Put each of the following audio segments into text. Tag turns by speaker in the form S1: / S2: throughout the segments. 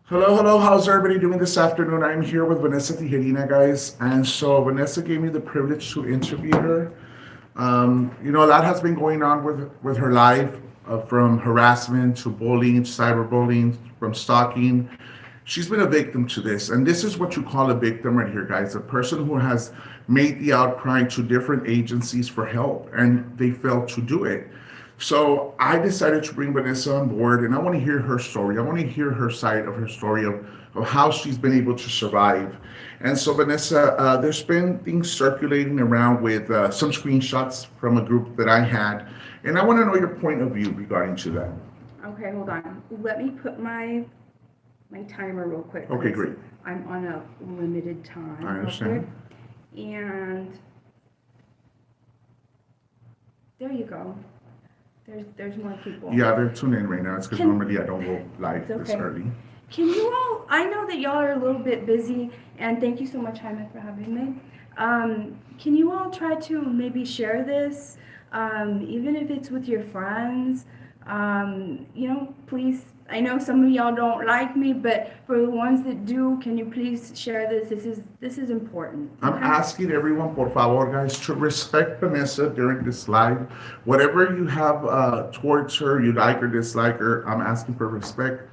S1: Hello, hello. How's everybody doing this afternoon? I'm here with Vanessa Tijerina, guys. And so Vanessa gave me the privilege to interview her. A lot has been going on with her life, from harassment to bullying, cyberbullying, from stalking. She's been a victim to this. And this is what you call a victim right here, guys. A person who has made the outcry to different agencies for help and they failed to do it. So I decided to bring Vanessa on board, and I want to hear her story. I want to hear her side of her story of how she's been able to survive. And so, Vanessa, there's been things circulating around with some screenshots from a group that I had, and I want to know your point of view regarding to that.
S2: Okay, hold on. Let me put my timer real quick.
S1: Okay, great.
S2: I'm on a limited time.
S1: I understand.
S2: And there you go. There's more people.
S1: Yeah, they're tuning in right now. It's because
S2: Can-
S1: normally I don't go live
S2: It's
S1: this
S2: okay.
S1: early.
S2: Can you all? I know that y'all are a little bit busy, and thank you so much, Jaime, for having me. Can you all try to maybe share this, even if it's with your friends? Please. I know some of y'all don't like me, but for the ones that do, can you please share this? This is important.
S1: I'm
S2: Okay?
S1: asking everyone, por favor, guys, to respect Vanessa during this live. Whatever you have towards her, you like or dislike her, I'm asking for respect.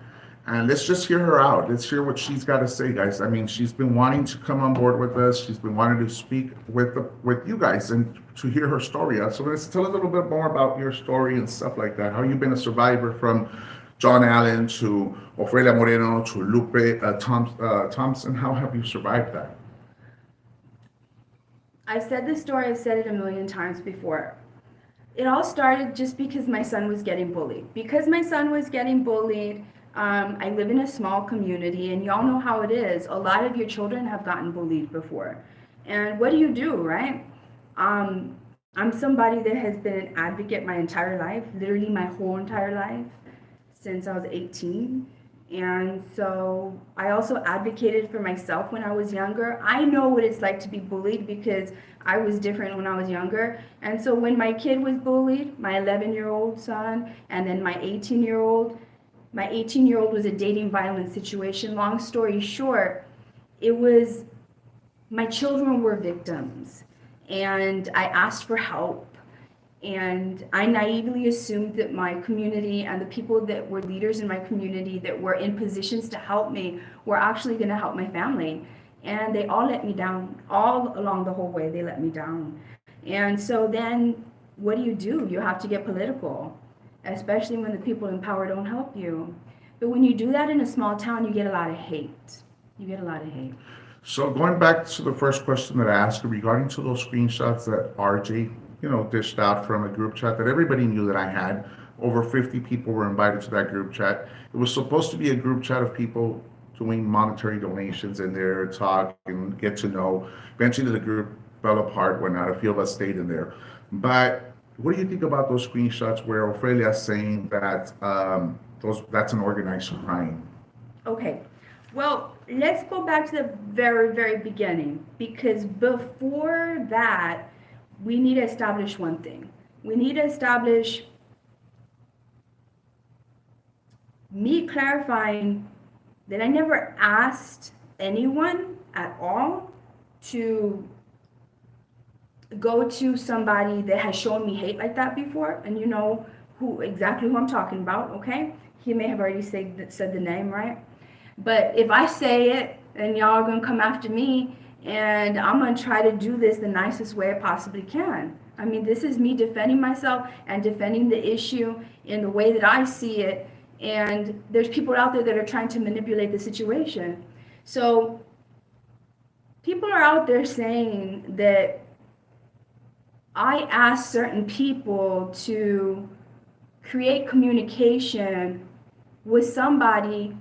S1: And let's just hear her out. Let's hear what she's got to say, guys. I mean, she's been wanting to come on board with us. She's been wanting to speak with you guys and to hear her story. So let's tell a little bit more about your story and stuff like that. How you've been a survivor from John Allen to Ofelia Moreno to Lupe Thompson. How have you survived that?
S2: I've said this story. I've said it a million times before. It all started just because my son was getting bullied. Because my son was getting bullied, I live in a small community, and y'all know how it is. A lot of your children have gotten bullied before. And what do, right? I'm somebody that has been an advocate my entire life, literally my whole entire life, since I was 18. And so I also advocated for myself when I was younger. I know what it's like to be bullied because I was different when I was younger. And so when my kid was bullied, my 11-year-old son, and then my 18-year-old was a dating violence situation. Long story short, it was my children were victims. And I asked for help. And I naively assumed that my community and the people that were leaders in my community that were in positions to help me were actually going to help my family. And they all let me down. All along the whole way, they let me down. And so then what do? You have to get political, especially when the people in power don't help you. But when you do that in a small town, you get a lot of hate. You get a lot of hate.
S1: So going back to the first question that I asked you regarding to those screenshots that RJ, dished out from a group chat that everybody knew that I had. Over 50 people were invited to that group chat. It was supposed to be a group chat of people doing monetary donations in there, talk and get to know. Eventually the group fell apart, whatnot. A few of us stayed in there. But what do you think about those screenshots where Ophelia's saying that that's an organized crime?
S2: Okay, well, let's go back to the very, very beginning because before that, we need to establish one thing. We need to establish me clarifying that I never asked anyone at all to go to somebody that has shown me hate like that before, and you know who I'm talking about, okay? He may have already said the name, right? But if I say it, then y'all are gonna come after me, and I'm gonna try to do this the nicest way I possibly can. I mean, this is me defending myself and defending the issue in the way that I see it, and there's people out there that are trying to manipulate the situation. So people are out there saying that I asked certain people to create communication with somebody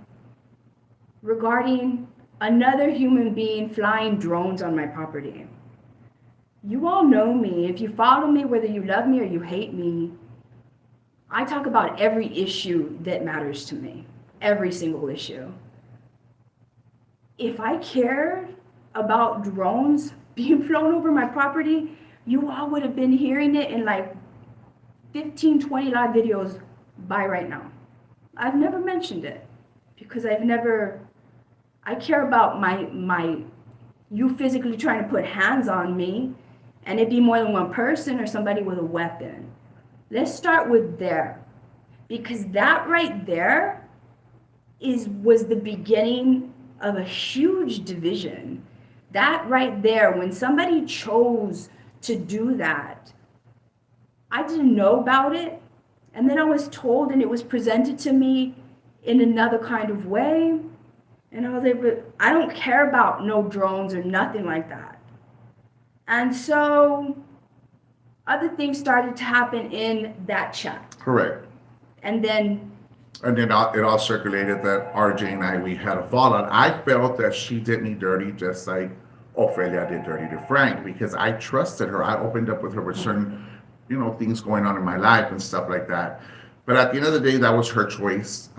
S2: regarding another human being flying drones on my property. You all know me. If you follow me, whether you love me or you hate me, I talk about every issue that matters to me, every single issue. If I cared about drones being flown over my property, you all would have been hearing it in like 15, 20 live videos by right now. I've never mentioned it because I care about you physically trying to put hands on me, and it be more than one person or somebody with a weapon. Let's start with there, because that right there was the beginning of a huge division. That right there, when somebody chose to do that, I didn't know about it, and then I was told, and it was presented to me in another kind of way, and I was like, but I don't care about no drones or nothing like that. And so other things started to happen in that chat.
S1: Correct.
S2: And then
S1: it all circulated that RJ and we had a fallout. I felt that she did me dirty just like Ophelia did dirty to Frank, because I trusted her. I opened up with her with certain, things going on in my life and stuff like that. But at the end of the day, that was her choice.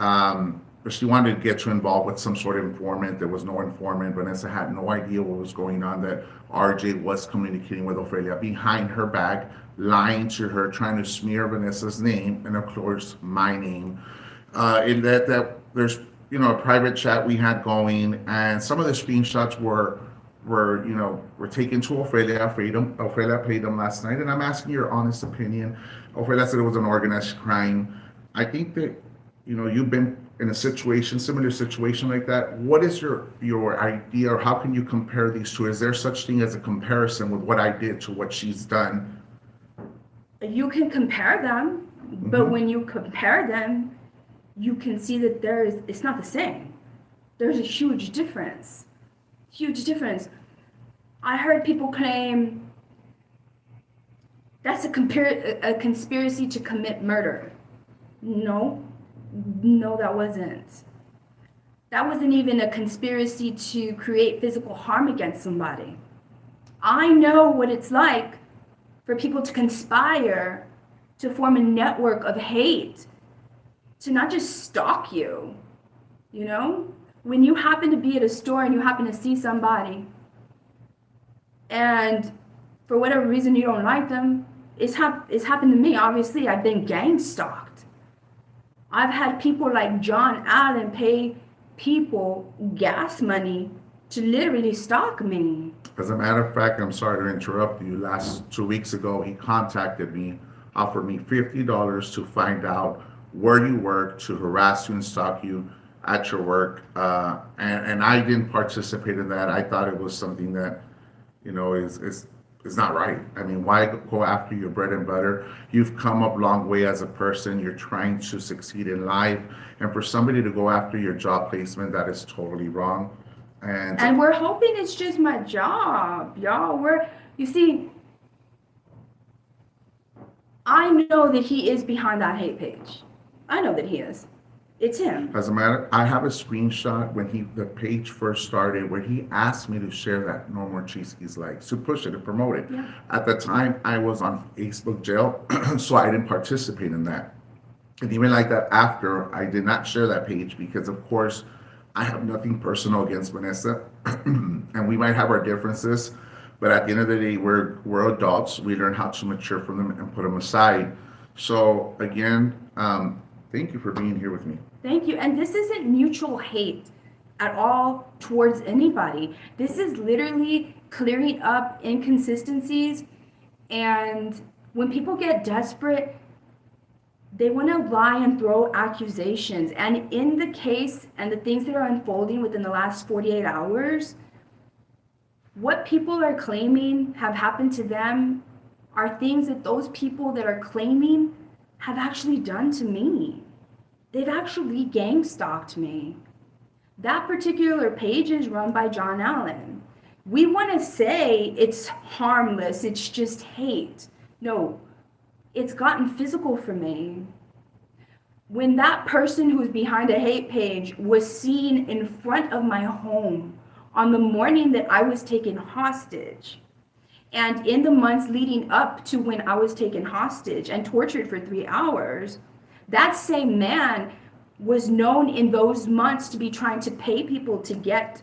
S1: But she wanted to get you involved with some sort of informant. There was no informant. Vanessa had no idea what was going on, that RJ was communicating with Ophelia behind her back, lying to her, trying to smear Vanessa's name, and of course, my name. In that there's, a private chat we had going, and some of the screenshots were taken to Ophelia. Ophelia played them last night, and I'm asking your honest opinion. Ophelia said it was an organized crime. I think that, you've been in a similar situation like that. What is your idea, or how can you compare these two? Is there such thing as a comparison with what I did to what she's done?
S2: You can compare them, but when you compare them, you can see that it's not the same. There's a huge difference. Huge difference. I heard people claim that's a conspiracy to commit murder. No, that wasn't. That wasn't even a conspiracy to create physical harm against somebody. I know what it's like for people to conspire to form a network of hate, to not just stalk you, When you happen to be at a store and you happen to see somebody, and for whatever reason you don't like them, it's happened to me. Obviously, I've been gang stalked. I've had people like John Allen pay people gas money to literally stalk me.
S1: As a matter of fact, I'm sorry to interrupt you. 2 weeks ago, he contacted me, offered me $50 to find out where you work, to harass you and stalk you at your work. And I didn't participate in that. I thought it was something that, is not right. I mean, why go after your bread and butter? You've come up a long way as a person. You're trying to succeed in life. And for somebody to go after your job placement, that is totally wrong.
S2: And we're hoping it's just my job, y'all. You see, I know that he is behind that hate page. I know that he is. It's him.
S1: As a matter, I have a screenshot when the page first started, where he asked me to share that No More Cheeseke's likes, to push it, to promote it.
S2: Yeah.
S1: At the time, I was on Facebook jail, so I didn't participate in that. And even like that, after, I did not share that page because, of course, I have nothing personal against Vanessa, and we might have our differences, but at the end of the day, we're adults. We learn how to mature from them and put them aside. So again, thank you for being here with me.
S2: Thank you. And this isn't mutual hate at all towards anybody. This is literally clearing up inconsistencies. And when people get desperate, they want to lie and throw accusations. And in the case and the things that are unfolding within the last 48 hours, what people are claiming have happened to them are things that those people that are claiming have actually done to me. They've actually gang stalked me. That particular page is run by John Allen. We want to say it's harmless, it's just hate. No, it's gotten physical for me. When that person who's behind a hate page was seen in front of my home on the morning that I was taken hostage, and in the months leading up to when I was taken hostage and tortured for 3 hours, that same man was known in those months to be trying to pay people to get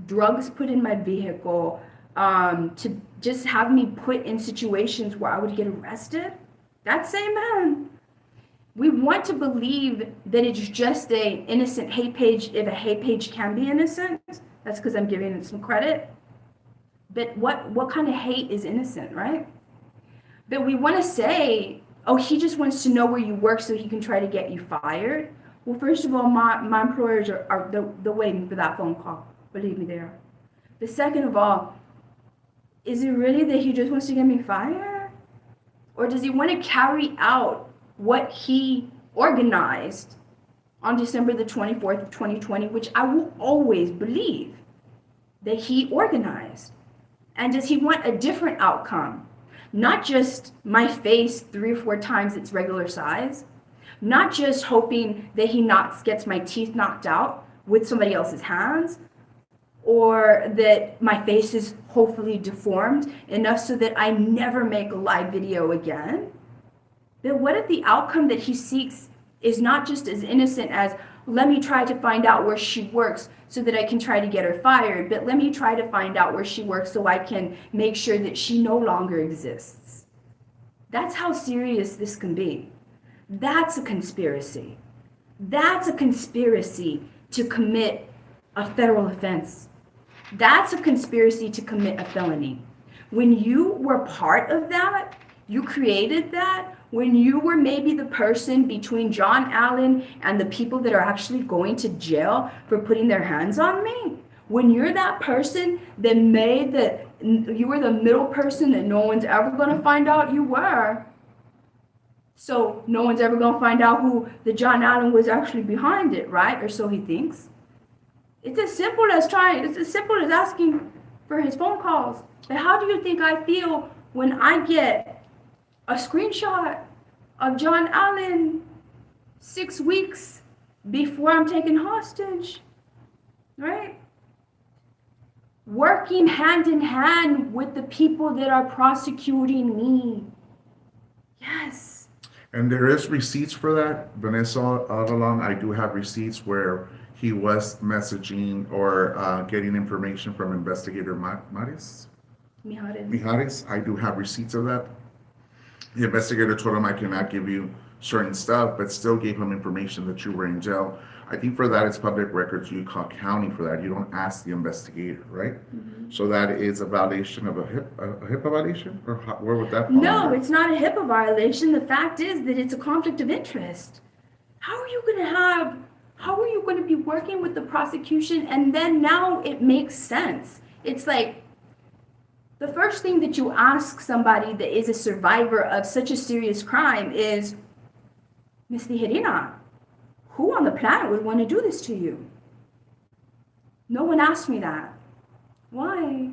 S2: drugs put in my vehicle, to just have me put in situations where I would get arrested. That same man We want to believe that it's just a innocent hate page if a hate page can be innocent. That's because I'm giving it some credit. But what kind of hate is innocent, right? But we want to say, oh, he just wants to know where you work so he can try to get you fired. Well, first of all, my employers they're waiting for that phone call. Believe me, they are. But second of all, is it really that he just wants to get me fired? Or does he want to carry out what he organized on December the 24th of 2020, which I will always believe that he organized? And does he want a different outcome? Not just my face 3 or 4 times its regular size, not just hoping that he gets my teeth knocked out with somebody else's hands, or that my face is hopefully deformed enough so that I never make a live video again. Then what if the outcome that he seeks is not just as innocent as, let me try to find out where she works so that I can try to get her fired, but let me try to find out where she works so I can make sure that she no longer exists. That's how serious this can be. That's a conspiracy. That's a conspiracy to commit a federal offense. That's a conspiracy to commit a felony. When you were part of that, you created that, when you were maybe the person between John Allen and the people that are actually going to jail for putting their hands on me, when you're that person that you were the middle person that no one's ever going to find out you were, so no one's ever going to find out who the John Allen was actually behind it, right? Or so he thinks. It's as simple as asking for his phone calls. But how do you think I feel when I get a screenshot of John Allen 6 weeks before I'm taken hostage, right? Working hand in hand with the people that are prosecuting me. Yes.
S1: And there is receipts for that, Vanessa, all along. I do have receipts where he was messaging or getting information from investigator Mijares. I do have receipts of that. The investigator told him I cannot give you certain stuff, but still gave him information that you were in jail. I think for that, it's public records. You call county for that. You don't ask the investigator, right? Mm-hmm. So that is a violation of a HIPAA violation? Or where would that fall
S2: No,
S1: under?
S2: it's not a HIPAA violation. The fact is that it's a conflict of interest. How are you going to be working with the prosecution and then now it makes sense? It's like, the first thing that you ask somebody that is a survivor of such a serious crime is, Miss Tijerina, who on the planet would want to do this to you? No one asked me that. Why?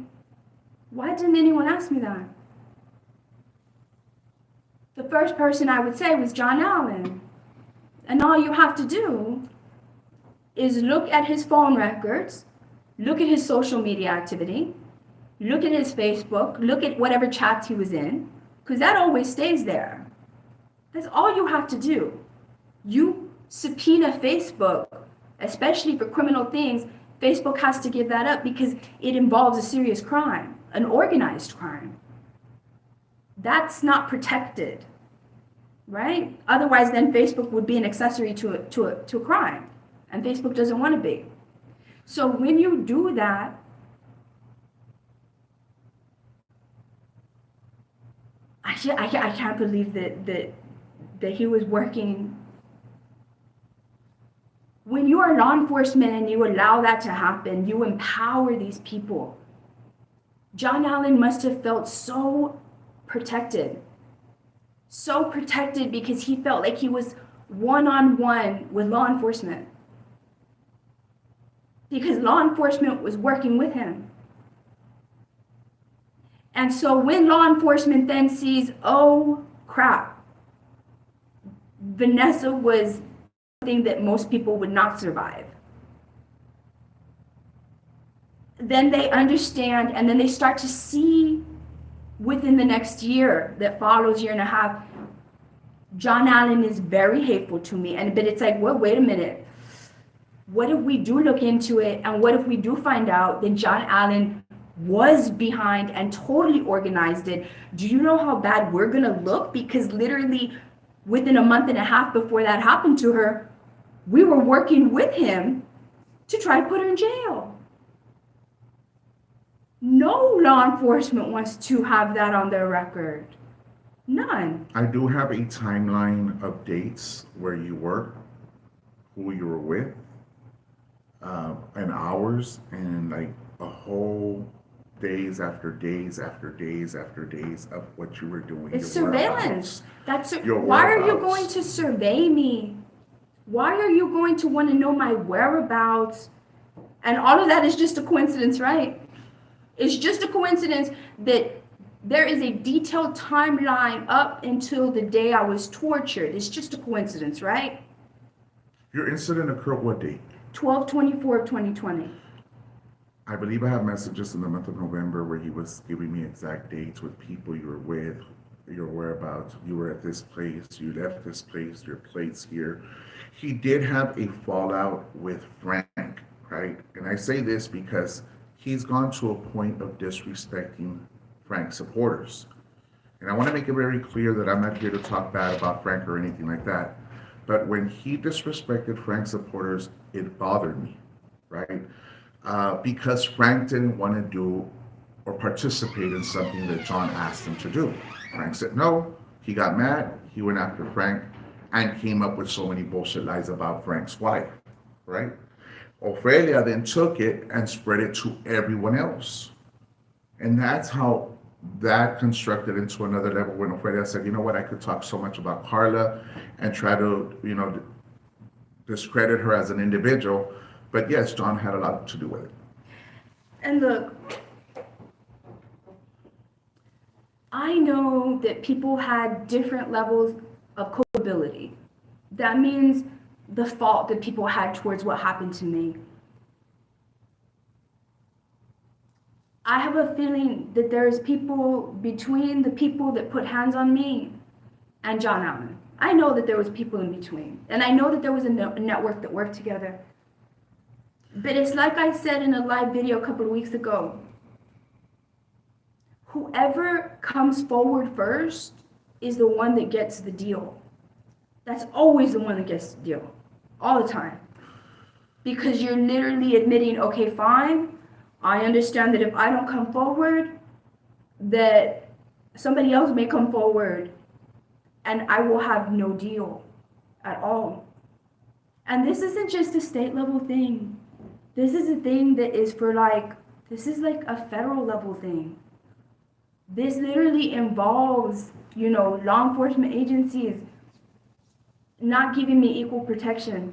S2: Why didn't anyone ask me that? The first person I would say was John Allen. And all you have to do is look at his phone records, look at his social media activity, look at his Facebook, look at whatever chats he was in, because that always stays there. That's all you have to do. You subpoena Facebook, especially for criminal things, Facebook has to give that up because it involves a serious crime, an organized crime. That's not protected, right? Otherwise, then Facebook would be an accessory to a crime, and Facebook doesn't want to be. So when you do that, I can't believe that he was working. When you are law enforcement and you allow that to happen, you empower these people. John Allen must have felt so protected because he felt like he was one-on-one with law enforcement. Because law enforcement was working with him. And so when law enforcement then sees, oh crap, Vanessa was something that most people would not survive, then they understand, and then they start to see within the next year that follows, year and a half, John Allen is very hateful to me. But it's like, well, wait a minute. What if we do look into it, and what if we do find out that John Allen was behind and totally organized it? Do you know how bad we're gonna look? Because literally within a month and a half before that happened to her, we were working with him to try to put her in jail. No law enforcement wants to have that on their record. None.
S1: I do have a timeline of dates where you were, who you were with, and hours, and like a whole days after days after days after days of what you were doing.
S2: It's
S1: your
S2: surveillance.
S1: whereabouts.
S2: That's why are you going to survey me? Why are you going to want to know my whereabouts? And all of that is just a coincidence, right? It's just a coincidence that there is a detailed timeline up until the day I was tortured. It's just a coincidence, right?
S1: Your incident occurred what date?
S2: 12/24 of 2020.
S1: I believe I have messages in the month of November where he was giving me exact dates with people you were with, your whereabouts. You were at this place, you left this place, your plates here. He did have a fallout with Frank, right? And I say this because he's gone to a point of disrespecting Frank's supporters. And I want to make it very clear that I'm not here to talk bad about Frank or anything like that. But when he disrespected Frank's supporters, it bothered me, right? Because Frank didn't want to do or participate in something that John asked him to do. Frank said no, he got mad, he went after Frank, and came up with so many bullshit lies about Frank's wife, right? Ophelia then took it and spread it to everyone else. And that's how that constructed into another level when Ophelia said, you know what, I could talk so much about Carla and try to, discredit her as an individual. But yes, John had a lot to do with it.
S2: And look, I know that people had different levels of culpability. That means the fault that people had towards what happened to me. I have a feeling that there's people between the people that put hands on me and John Allen. I know that there was people in between. And I know that there was a network that worked together. But it's like I said in a live video a couple of weeks ago. Whoever comes forward first is the one that gets the deal. That's always the one that gets the deal. All the time. Because you're literally admitting, okay, fine, I understand that if I don't come forward, that somebody else may come forward and I will have no deal at all. And this isn't just a state level thing. This is a thing that is this is like a federal level thing. This literally involves, law enforcement agencies not giving me equal protection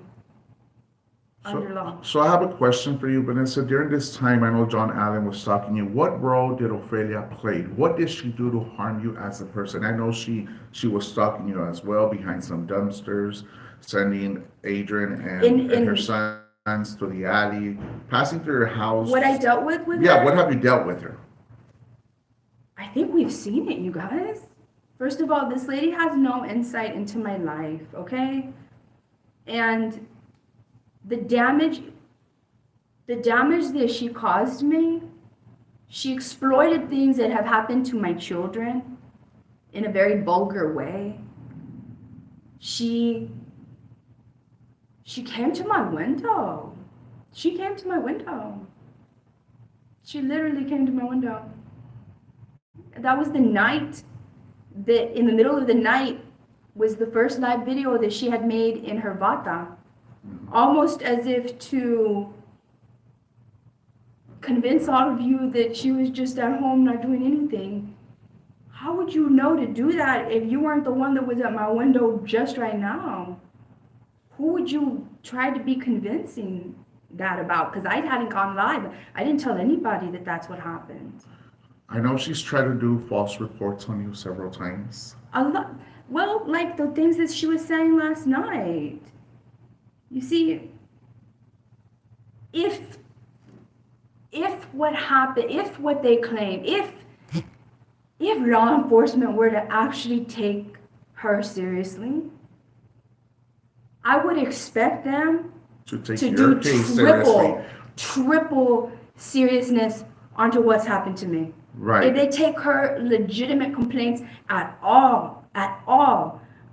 S2: under law.
S1: So I have a question for you, Vanessa. During this time, I know John Allen was stalking you. What role did Ophelia play? What did she do to harm you as a person? I know she was stalking you as well behind some dumpsters, sending Adrian and her sons to the alley, passing through her house.
S2: What I dealt with her?
S1: Yeah, what have you dealt with her?
S2: I think we've seen it, you guys. First of all, this lady has no insight into my life, okay? And the damage that she caused me, she exploited things that have happened to my children in a very vulgar way. She came to my window. She came to my window. She literally came to my window. That was the night that, in the middle of the night, was the first live video that she had made in her bata. Almost as if to convince all of you that she was just at home not doing anything. How would you know to do that if you weren't the one that was at my window just right now? Who would you try to be convincing that about? Because I hadn't gone live. I didn't tell anybody that that's what happened.
S1: I know she's tried to do false reports on you several times.
S2: A lot. Well, like the things that she was saying last night. You see, if what happened, if what they claim, if law enforcement were to actually take her seriously, I would expect them
S1: To take
S2: to
S1: your
S2: do
S1: case seriously.
S2: triple seriousness onto what's happened to me.
S1: Right.
S2: If they take her legitimate complaints at all,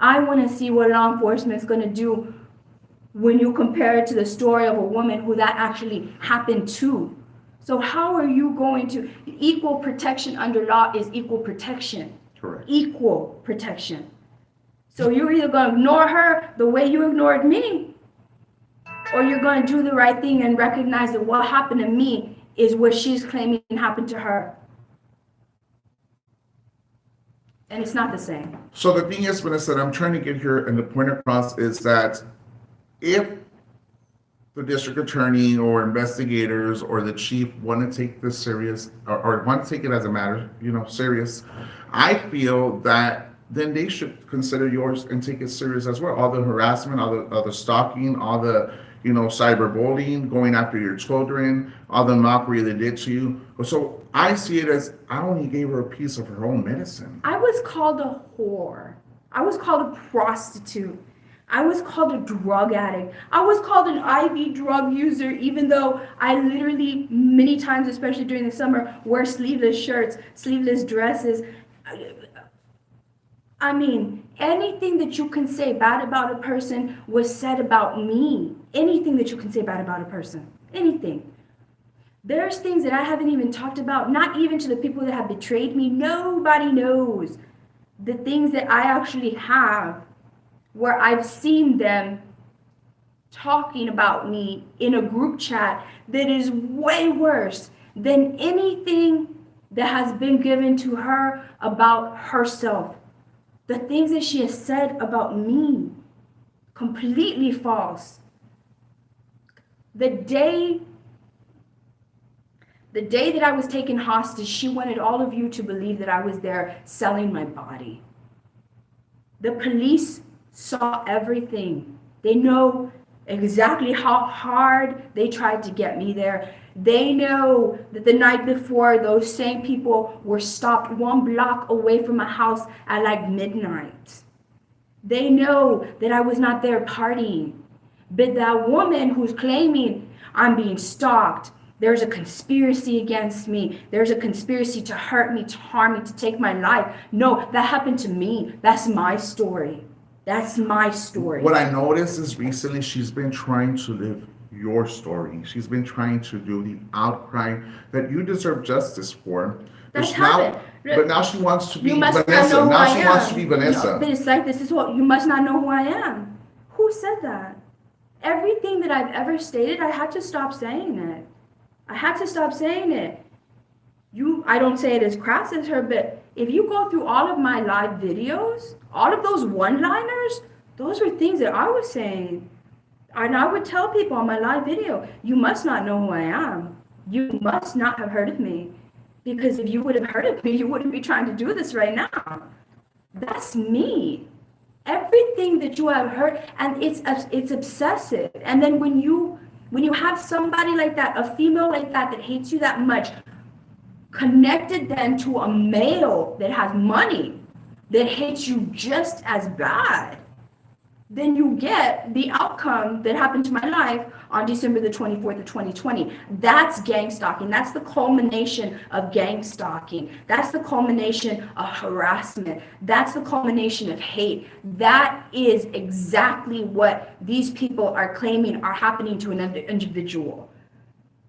S2: I want to see what law enforcement is going to do when you compare it to the story of a woman who that actually happened to. So how are you going to, equal protection under law is equal protection.
S1: Correct.
S2: Equal protection. So you're either going to ignore her the way you ignored me, or you're going to do the right thing and recognize that what happened to me is what she's claiming happened to her. And it's not the same.
S1: So the thing is, Vanessa, that I'm trying to get here and the point across is that if the district attorney or investigators or the chief want to take this serious or want to take it as a matter, serious, I feel that then they should consider yours and take it serious as well. All the harassment, all the stalking, all the cyberbullying, going after your children, all the mockery they did to you. So I see it as I only gave her a piece of her own medicine.
S2: I was called a whore. I was called a prostitute. I was called a drug addict. I was called an IV drug user, even though I literally, many times, especially during the summer, wear sleeveless shirts, sleeveless dresses. I mean, anything that you can say bad about a person was said about me. Anything that you can say bad about a person. Anything. There's things that I haven't even talked about, not even to the people that have betrayed me. Nobody knows the things that I actually have, where I've seen them talking about me in a group chat that is way worse than anything that has been given to her about herself. The things that she has said about me, completely false. The day that I was taken hostage, she wanted all of you to believe that I was there selling my body. The police saw everything. They know exactly how hard they tried to get me there. They know that the night before, those same people were stopped 1 block away from my house at like midnight. They know that I was not there partying. But that woman who's claiming I'm being stalked, there's a conspiracy against me, there's a conspiracy to hurt me, to harm me, to take my life. No, that happened to me. That's my story. That's my story.
S1: What I noticed is recently she's been trying to live your story. She's been trying to do the outcry that you deserve justice for.
S2: That's
S1: But now she wants to be
S2: You must not
S1: Vanessa.
S2: know who
S1: Now
S2: I
S1: she
S2: am.
S1: wants to be Vanessa.
S2: No, but it's like, this is what, you must not know who I am. Who said that? Everything that I've ever stated, I had to stop saying it. I had to stop saying it. I don't say it as crass as her, but if you go through all of my live videos, all of those one-liners, those were things that I was saying. And I would tell people on my live video, you must not know who I am. You must not have heard of me. Because if you would have heard of me, you wouldn't be trying to do this right now. That's me. Everything that you have heard, and it's obsessive. And then when you have somebody like that, a female like that hates you that much, connected then to a male that has money, that hates you just as bad, then you get the outcome that happened to my life on December the 24th of 2020. That's gang stalking. That's the culmination of gang stalking. That's the culmination of harassment. That's the culmination of hate. That is exactly what these people are claiming are happening to an individual.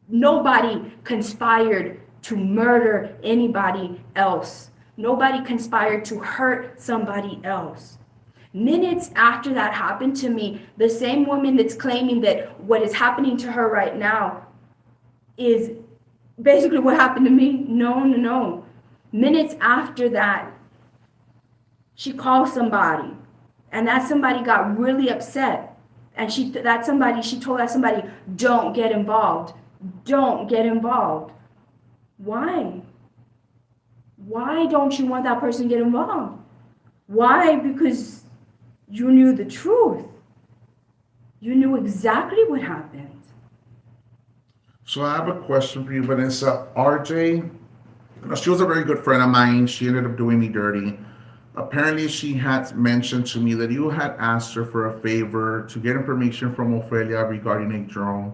S2: Nobody conspired to murder anybody else. Nobody conspired to hurt somebody else. Minutes after that happened to me, the same woman that's claiming that what is happening to her right now is basically what happened to me. No. Minutes after that, she called somebody, and that somebody got really upset. And she told that somebody, don't get involved. Don't get involved. Why? Why don't you want that person to get involved? Why? Because you knew the truth. You knew exactly what happened.
S1: So I have a question for you, Vanessa. RJ, she was a very good friend of mine. She ended up doing me dirty. Apparently, she had mentioned to me that you had asked her for a favor to get information from Ophelia regarding a drone.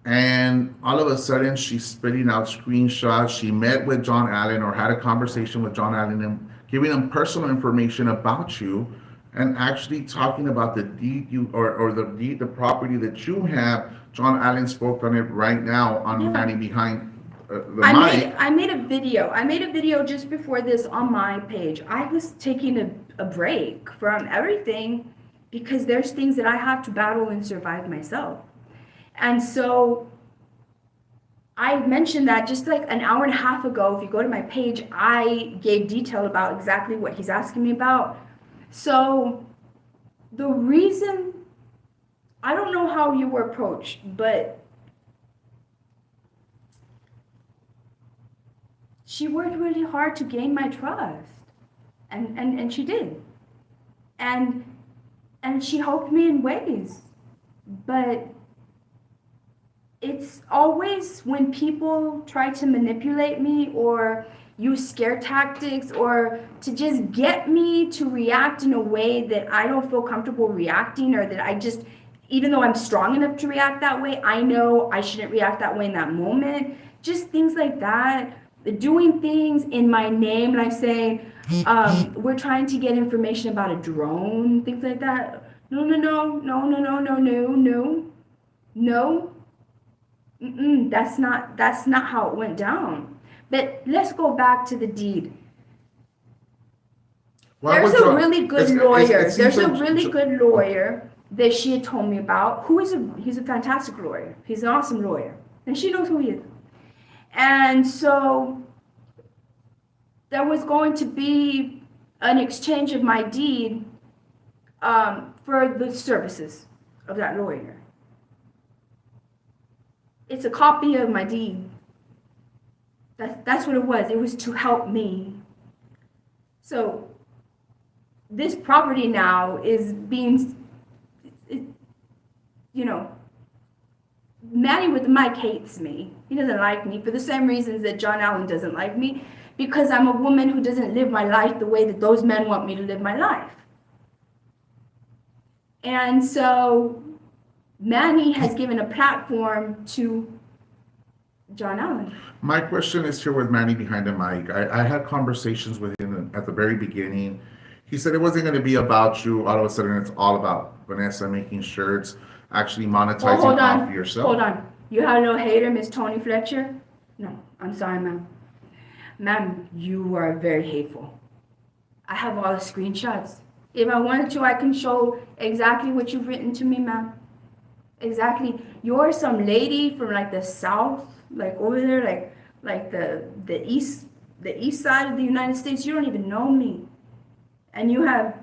S1: And all of a sudden, she's spitting out screenshots. She met with John Allen or had a conversation with John Allen and giving him personal information about you. and actually talking about the deed or the deed, the property that you have. John Allen spoke on it right now on
S2: Yeah.
S1: Manny Behind the
S2: I
S1: Mic.
S2: made a video. I made a video just before this on my page. I was taking a break from everything because there's things that I have to battle and survive myself. And so I mentioned that just like an hour and a half ago. If you go to my page, I gave detail about exactly what he's asking me about. So the reason, I don't know how you were approached, but she worked really hard to gain my trust. And she did. And and she helped me in ways. But it's always when people try to manipulate me or use scare tactics or to just get me to react in a way that I don't feel comfortable reacting, or that I just, even though I'm strong enough to react that way, I know I shouldn't react that way in that moment. Just things like that. Doing things in my name, like saying, we're trying to get information about a drone, things like that. No, no, no, no, no, no, no, no, no, no. That's not how it went down. But let's go back to the deed.
S1: Why
S2: There's
S1: would
S2: a
S1: John?
S2: really good
S1: It
S2: lawyer.
S1: seems
S2: There's a
S1: like
S2: really good lawyer that she had told me about. He's a fantastic lawyer. He's an awesome lawyer, and she knows who he is. And so there was going to be an exchange of my deed for the services of that lawyer. It's a copy of my deed. That's what it was. It was to help me. So this property now is being, you know, Manny with the mic hates me. He doesn't like me for the same reasons that John Allen doesn't like me, because I'm a woman who doesn't live my life the way that those men want me to live my life. And so Manny has given a platform to John Allen.
S1: My question is here with Manny Behind the Mic. I had conversations with him at the very beginning. He said it wasn't going to be about you. All of a sudden, it's all about Vanessa making shirts, actually monetizing
S2: Hold
S1: off
S2: on.
S1: yourself.
S2: Hold on. You have no hater, Miss Tony Fletcher? No, I'm sorry, ma'am. Ma'am, you are very hateful. I have all the screenshots. If I wanted to, I can show exactly what you've written to me, ma'am. Exactly. You're some lady from like the south, like over there, like the east side of the United States. You don't even know me, and you have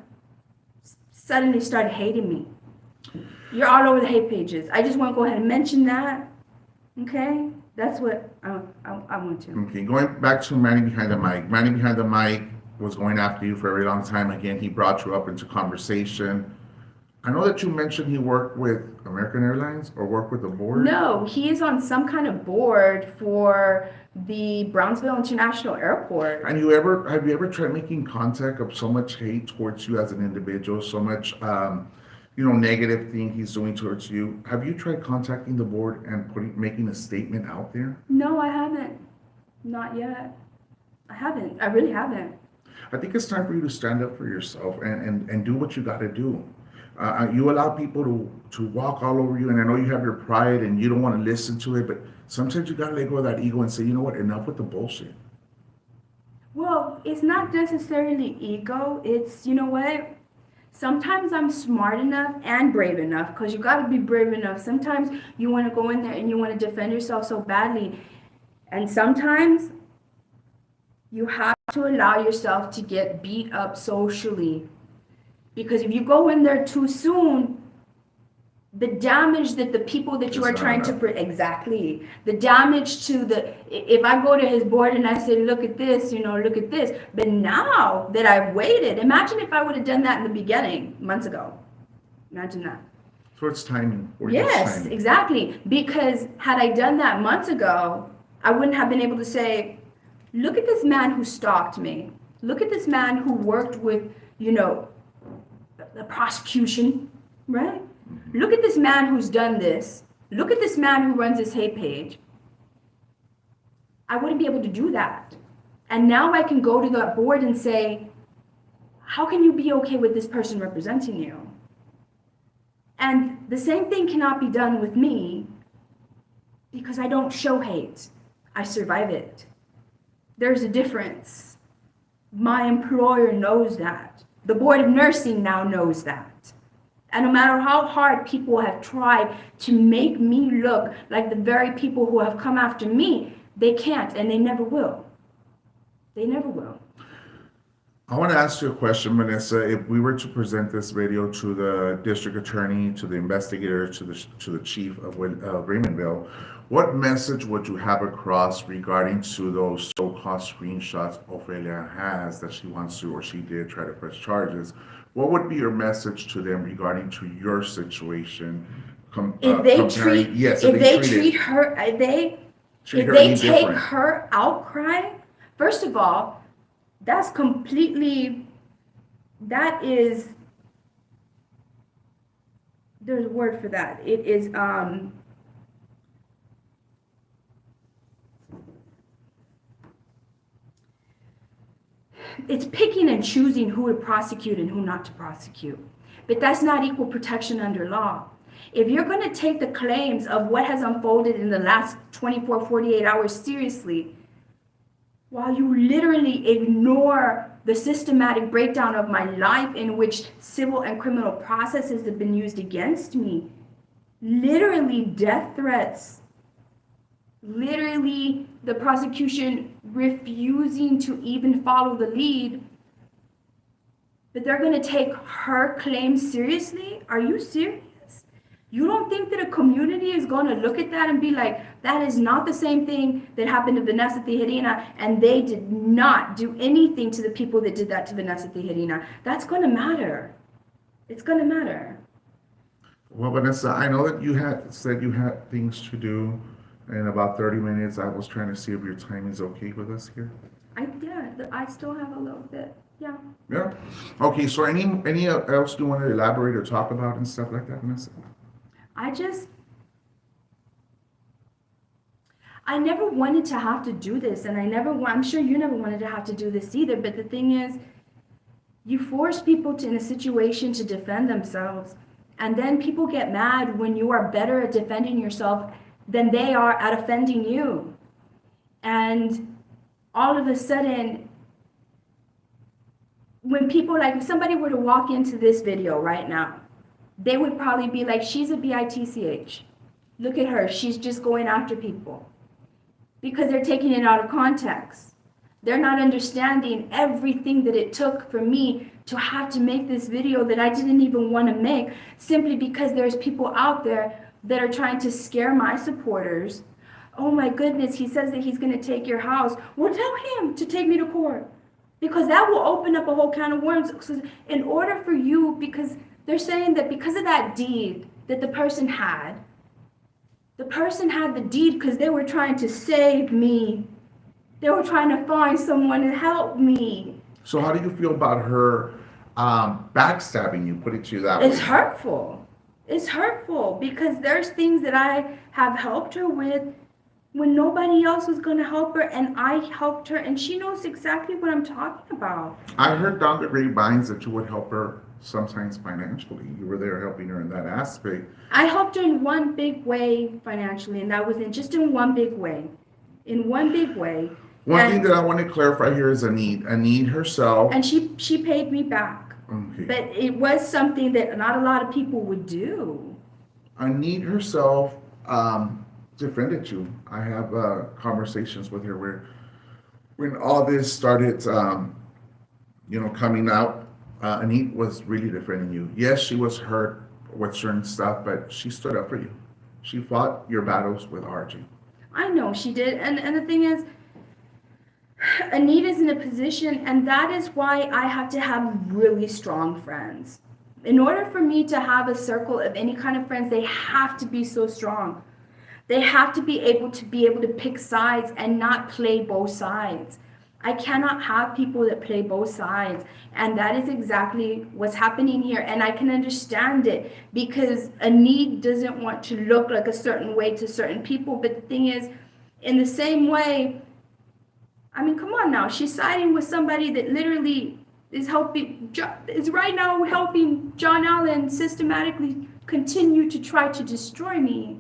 S2: suddenly started hating me. You're all over the hate pages. I just want to go ahead and mention that. Okay, that's what I want to.
S1: Okay, going back to Manny Behind the Mic. Manny Behind the Mic was going after you for a very long time. Again, he brought you up into conversation. I know that you mentioned he worked with American Airlines or worked with the board.
S2: No, he is on some kind of board for the Brownsville International Airport.
S1: And have you ever tried making contact of so much hate towards you as an individual, so much negative thing he's doing towards you? Have you tried contacting the board and making a statement out there?
S2: No, I haven't. Not yet. I haven't. I really haven't.
S1: I think it's time for you to stand up for yourself and do what you got to do. You allow people to walk all over you, and I know you have your pride and you don't want to listen to it, but sometimes you got to let go of that ego and say, you know what, enough with the bullshit.
S2: Well, it's not necessarily ego. It's, you know what? Sometimes I'm smart enough and brave enough, because you got to be brave enough. Sometimes you want to go in there and you want to defend yourself so badly. And sometimes you have to allow yourself to get beat up socially. Because if you go in there too soon, the damage that the people that you are trying to exactly, the damage to if I go to his board and I say, look at this, look at this, but now that I've waited, imagine if I would have done that in the beginning, months ago. Imagine that.
S1: So it's timing.
S2: Yes, exactly. Because had I done that months ago, I wouldn't have been able to say, look at this man who stalked me. Look at this man who worked with, the prosecution, right? Mm-hmm. Look at this man who's done this. Look at this man who runs this hate page. I wouldn't be able to do that. And now I can go to that board and say, how can you be okay with this person representing you? And the same thing cannot be done with me because I don't show hate. I survive it. There's a difference. My employer knows that. The board of nursing now knows that. And no matter how hard people have tried to make me look like the very people who have come after me, they can't and they never will. They never will.
S1: I want to ask you a question, Vanessa. If we were to present this video to the district attorney, to the investigator, to the chief of Raymondville, what message would you have across regarding to those so-called screenshots Ophelia has that she wants to, or she did try to press charges? What would be your message to them regarding to your situation?
S2: If they take her outcry, first of all, that's completely, there's a word for that. It is, it's picking and choosing who to prosecute and who not to prosecute. But that's not equal protection under law. If you're going to take the claims of what has unfolded in the last 24, 48 hours seriously, while you literally ignore the systematic breakdown of my life in which civil and criminal processes have been used against me, literally death threats, literally the prosecution refusing to even follow the lead, but they're going to take her claims seriously? Are you serious? You don't think that a community is going to look at that and be like, that is not the same thing that happened to Vanessa Tijerina, and they did not do anything to the people that did that to Vanessa Tijerina? That's going to matter. It's going to matter.
S1: Well, Vanessa, I know that you had said you had things to do in about 30 minutes. I was trying to see if your time is okay with us here.
S2: I still have a little bit. Yeah.
S1: Yeah. Okay, so any else you want to elaborate or talk about and stuff like that, Vanessa?
S2: I never wanted to have to do this, and I'm sure you never wanted to have to do this either, but the thing is, you force people in a situation to defend themselves, and then people get mad when you are better at defending yourself than they are at offending you. And all of a sudden, when people, like, if somebody were to walk into this video right now, they would probably be like, she's a bitch. Look at her, she's just going after people. Because they're taking it out of context. They're not understanding everything that it took for me to have to make this video that I didn't even want to make, simply because there's people out there that are trying to scare my supporters. Oh my goodness, he says that he's going to take your house. Well, tell him to take me to court. Because that will open up a whole can of worms. In order for you, because they're saying that because of that deed that the person had the deed because they were trying to save me. They were trying to find someone to help me.
S1: So how do you feel about her backstabbing you, put it to you that way?
S2: It's hurtful. It's hurtful because there's things that I have helped her with when nobody else was going to help her, and I helped her, and she knows exactly what I'm talking about.
S1: I heard down the grapevines that you would help her sometimes financially. You were there helping her in that aspect.
S2: I helped her in one big way financially, and that was in one big way. In one big way.
S1: One thing that I want to clarify here is Anid herself.
S2: And she paid me back.
S1: Okay.
S2: But it was something that not a lot of people would do.
S1: Anid herself defended you. I have conversations with her where when all this started coming out, Anid was really defending you. Yes, she was hurt with certain stuff, but she stood up for you. She fought your battles with RG.
S2: I know she did. And the thing is, Anita's in a position, and that is why I have to have really strong friends. In order for me to have a circle of any kind of friends, they have to be so strong. They have to be able to pick sides and not play both sides. I cannot have people that play both sides. And that is exactly what's happening here. And I can understand it because Anid doesn't want to look like a certain way to certain people. But the thing is, in the same way, I mean, come on now. She's siding with somebody that literally is right now helping John Allen systematically continue to try to destroy me.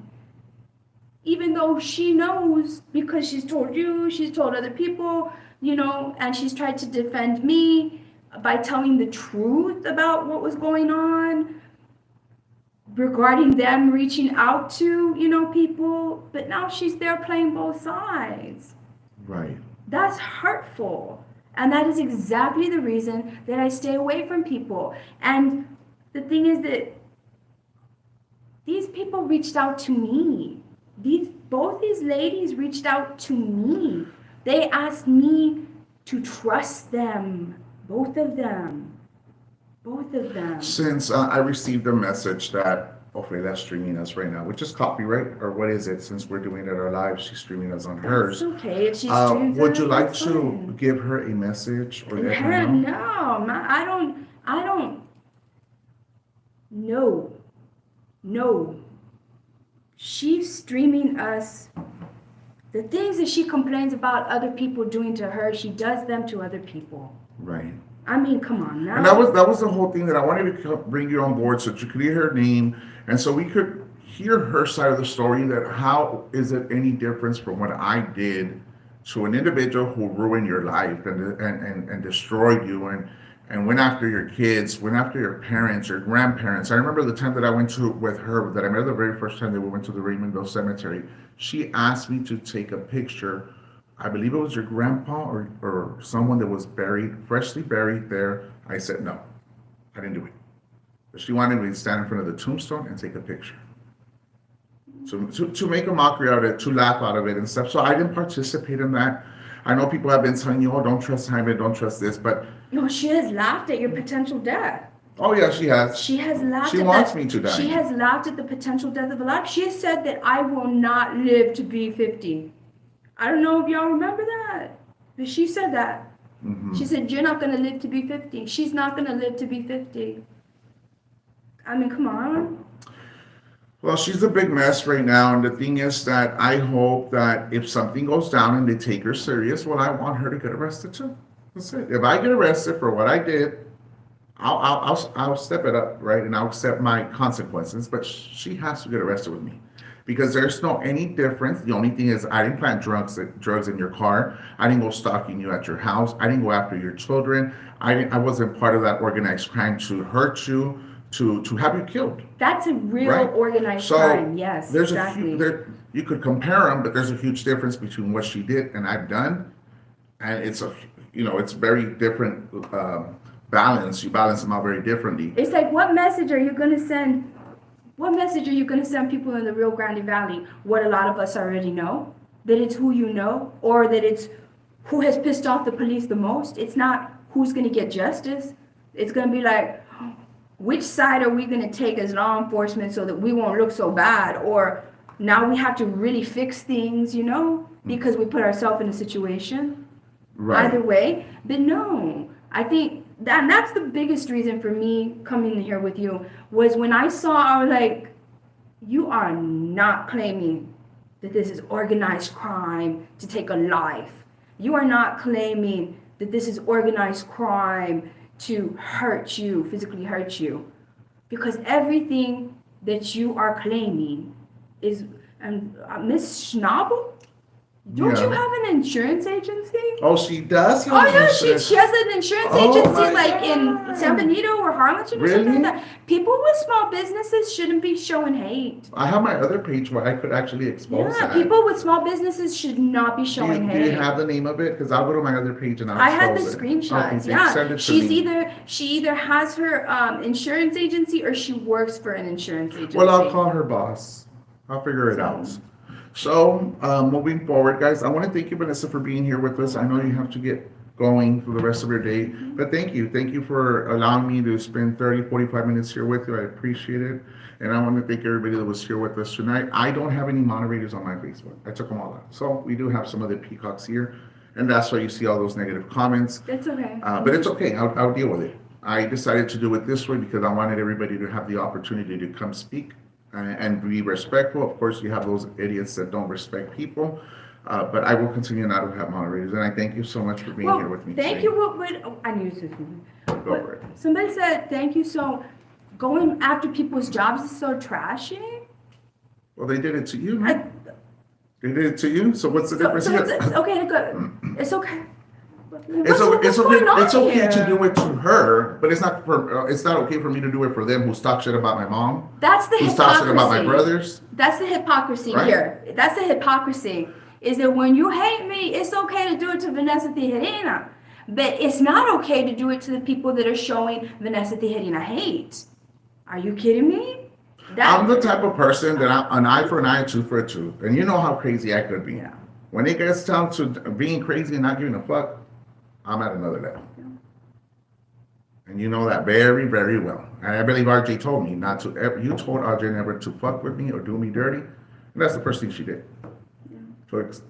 S2: Even though she knows, because she's told you, she's told other people, and she's tried to defend me by telling the truth about what was going on regarding them reaching out to, people. But now she's there playing both sides.
S1: Right.
S2: That's hurtful. And that is exactly the reason that I stay away from people. And the thing is that these people reached out to me. Both these ladies reached out to me. They asked me to trust them. Both of them.
S1: Since I received a message that that's streaming us right now, which is copyright, or what is it? Since we're doing it our live, she's streaming us on hers.
S2: It's okay if she streams
S1: would you like
S2: that's
S1: to
S2: fine.
S1: give her a message or let her
S2: Her,
S1: know?
S2: no, I don't. No. She's streaming us. The things that she complains about other people doing to her, she does them to other people.
S1: Right.
S2: I mean, come on now.
S1: And that was the whole thing that I wanted to bring you on board so that you could hear her name and so we could hear her side of the story, that how is it any difference from what I did to an individual who ruined your life and destroyed you and went after your kids, went after your parents, your grandparents. I remember the time that I went to with her, that I met the very first time that we went to the Raymondville Cemetery. She asked me to take a picture. I believe it was your grandpa or someone that was freshly buried there. I said, no, I didn't do it. But she wanted me to stand in front of the tombstone and take a picture. To make a mockery out of it, to laugh out of it and stuff. So I didn't participate in that. I know people have been telling you, don't trust Jaime, don't trust this, but...
S2: No, she has laughed at your potential death.
S1: Oh, yeah, she has.
S2: She has laughed
S1: She wants me to die.
S2: She has laughed at the potential death of a life. She has said that I will not live to be 50. I don't know if y'all remember that, but she said that. Mm-hmm. She said, you're not going to live to be 50. She's not going to live to be 50. I mean, come on.
S1: Well, she's a big mess right now, and the thing is that I hope that if something goes down and they take her serious, well, I want her to get arrested too. That's it. If I get arrested for what I did, I'll step it up, right, and I'll accept my consequences. But she has to get arrested with me, because there's no any difference. The only thing is, I didn't plant drugs in your car. I didn't go stalking you at your house. I didn't go after your children. I wasn't part of that organized crime to hurt you, to have you killed.
S2: That's a real organized crime. Yes,
S1: there's
S2: exactly.
S1: You could compare them, but there's a huge difference between what she did and I've done, and it's very different balance. You balance them out very differently.
S2: It's like, what message are you going to send? What message are you going to send people in the Rio Grande Valley? What a lot of us already know, that it's who you know, or that it's who has pissed off the police the most. It's not who's going to get justice. It's going to be like, which side are we going to take as law enforcement so that we won't look so bad? Or now we have to really fix things, because we put ourselves in a situation.
S1: Right.
S2: Either way. But no, I think that's the biggest reason for me coming here with you, was when I was like, you are not claiming that this is organized crime to take a life. You are not claiming that this is organized crime to hurt you, physically hurt you. Because everything that you are claiming is, and Miss Schnabel, don't you have an insurance agency?
S1: Oh, she does?
S2: Oh, yeah, she has an insurance agency like
S1: God.
S2: in San Benito or Harlingen or something like that. People with small businesses shouldn't be showing hate.
S1: I have my other page where I could actually expose that.
S2: People with small businesses should not be showing hate.
S1: Do you have the name of it? Because I'll go to my other page and I'll
S2: I had the
S1: expose it.
S2: screenshots.
S1: Okay,
S2: Yeah,
S1: send it to me.
S2: She either has her insurance agency or she works for an insurance agency.
S1: Well, I'll call her boss. I'll figure it out. So, moving forward, guys, I want to thank you, Vanessa, for being here with us. I know you have to get going for the rest of your day, but thank you. Thank you for allowing me to spend 30, 45 minutes here with you. I appreciate it. And I want to thank everybody that was here with us tonight. I don't have any moderators on my Facebook. I took them all out. So we do have some other peacocks here, and that's why you see all those negative comments.
S2: It's okay.
S1: But it's okay. I'll deal with it. I decided to do it this way because I wanted everybody to have the opportunity to come speak and be respectful. Of course, you have those idiots that don't respect people, but I will continue not to have moderators. And I thank you so much for being here with me
S2: Thank
S1: today.
S2: you. I knew this was
S1: Go for it.
S2: Somebody said, thank you. So going after people's jobs is so trashy.
S1: Well, they did it to you, man. They did it to you. So what's the difference
S2: So
S1: here?
S2: it's okay to go. It's okay.
S1: It's okay
S2: here?
S1: to do it to her, but it's not okay for me to do it for them who's talk shit about my mom.
S2: That's the
S1: who's talk shit about my
S2: hypocrisy.
S1: brothers.
S2: That's the hypocrisy
S1: Right?
S2: here. That's the hypocrisy. Is that when you hate me, it's okay to do it to Vanessa Tijerina. But it's not okay to do it to the people that are showing Vanessa Tijerina hate. Are you kidding me?
S1: I'm the type of person that I'm an eye for an eye, a tooth for a tooth. And you know how crazy I could be.
S2: Yeah.
S1: When it gets down to being crazy and not giving a fuck, I'm at another level.
S2: Yeah.
S1: And you know that very, very well. And I believe RJ told me not to ever, you told RJ never to fuck with me or do me dirty. And that's the first thing she did.
S2: Yeah.
S1: So it's,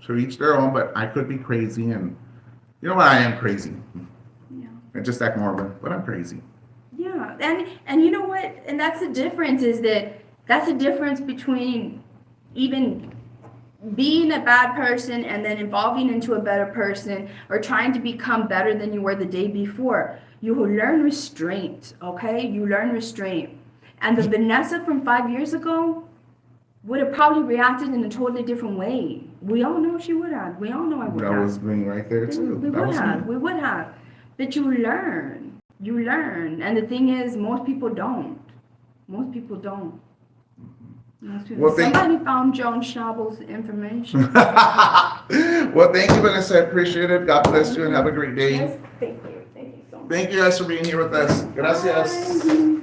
S1: to each their own, but I could be crazy, and you know what, I am crazy.
S2: Yeah.
S1: And just act normal, but I'm crazy.
S2: Yeah, and you know what? And that's the difference, is that that's the difference between even being a bad person and then evolving into a better person, or trying to become better than you were the day before. You will learn restraint, okay? You learn restraint. And the Vanessa from 5 years ago would have probably reacted in a totally different way. We all know she would have. We all know I would have.
S1: That was me right there too.
S2: We would have. We would have. But you learn. You learn. And the thing is, most people don't. Most people don't. Most people.
S1: Well,
S2: Somebody found Joan Schnabel's information.
S1: Well, thank you, Vanessa. I appreciate it. God bless you and have a great day.
S2: Yes, thank you. Thank you so much.
S1: Thank you guys for being here with us. Gracias.
S2: Bye.